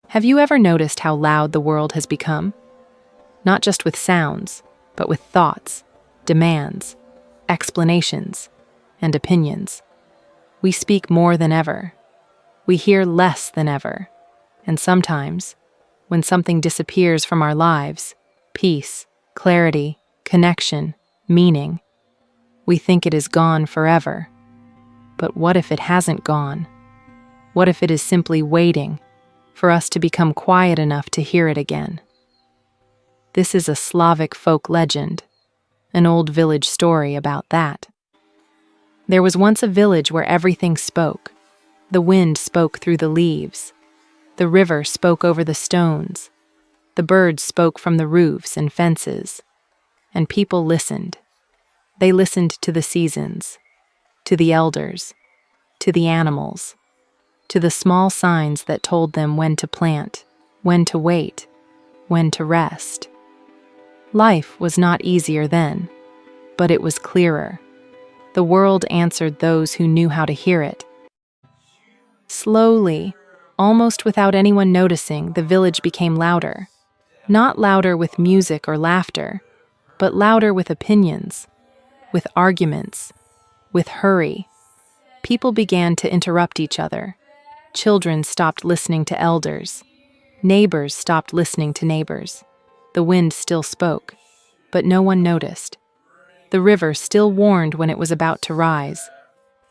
Have you ever noticed how loud the world has become? Not just with sounds, but with thoughts, demands, explanations, and opinions. We speak more than ever. We hear less than ever. And sometimes, when something disappears from our lives, peace, clarity, connection, meaning, we think it is gone forever. But what if it hasn't gone? What if it is simply waiting for us to become quiet enough to hear it again? This is a Slavic folk legend, an old village story about that. There was once a village where everything spoke. The wind spoke through the leaves. The river spoke over the stones. The birds spoke from the roofs and fences. And people listened. They listened to the seasons, to the elders, to the animals, to the small signs that told them when to plant, when to wait, when to rest. Life was not easier then, but it was clearer. The world answered those who knew how to hear it. Slowly, almost without anyone noticing, the village became louder. Not louder with music or laughter, but louder with opinions, with arguments, with hurry. People began to interrupt each other. Children stopped listening to elders. Neighbors stopped listening to neighbors. The wind still spoke, but no one noticed. The river still warned when it was about to rise,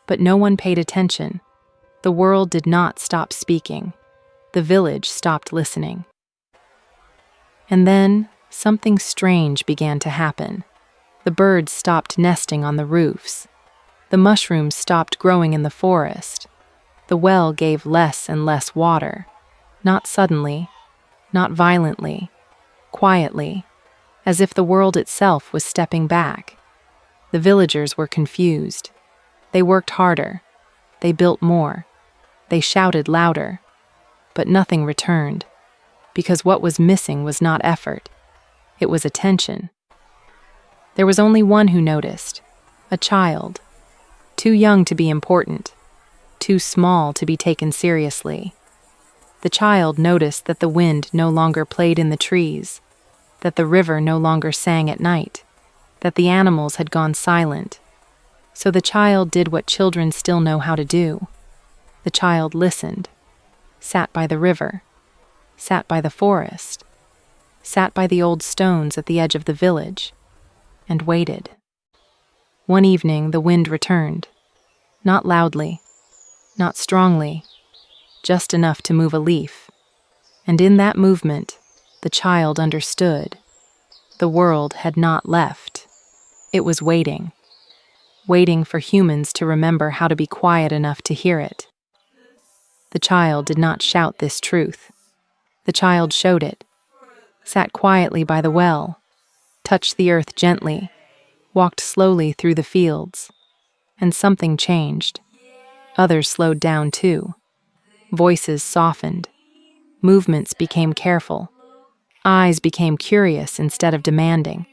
but no one paid attention. The world did not stop speaking. The village stopped listening. And then something strange began to happen. The birds stopped nesting on the roofs. The mushrooms stopped growing in the forest. The well gave less and less water. Not suddenly, not violently, quietly, as if the world itself was stepping back. The villagers were confused. They worked harder. They built more. They shouted louder. But nothing returned, because what was missing was not effort. It was attention. There was only one who noticed, a child, too young to be important, too small to be taken seriously. The child noticed that the wind no longer played in the trees, that the river no longer sang at night, that the animals had gone silent. So the child did what children still know how to do. The child listened, sat by the river, sat by the forest, sat by the old stones at the edge of the village, and waited. One evening the wind returned, not loudly, not strongly, just enough to move a leaf. And in that movement, the child understood. The world had not left. It was waiting, waiting for humans to remember how to be quiet enough to hear it. The child did not shout this truth. The child showed it, sat quietly by the well, touched the earth gently, walked slowly through the fields, and something changed. Others slowed down too. Voices softened. Movements became careful. Eyes became curious instead of demanding.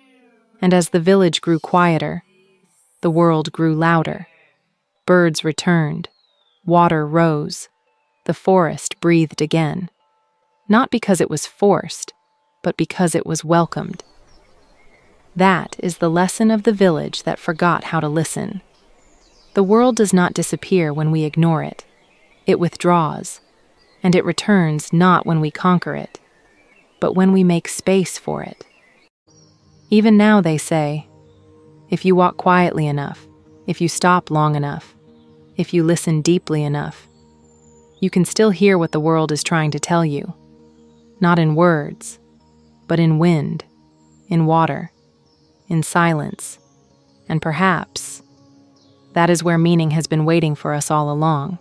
And as the village grew quieter, the world grew louder. Birds returned. Water rose. The forest breathed again. Not because it was forced, but because it was welcomed. That is the lesson of the village that forgot how to listen. The world does not disappear when we ignore it. It withdraws, and it returns not when we conquer it, but when we make space for it. Even now they say, if you walk quietly enough, if you stop long enough, if you listen deeply enough, you can still hear what the world is trying to tell you. Not in words, but in wind, in water, in silence, and perhaps that is where meaning has been waiting for us all along.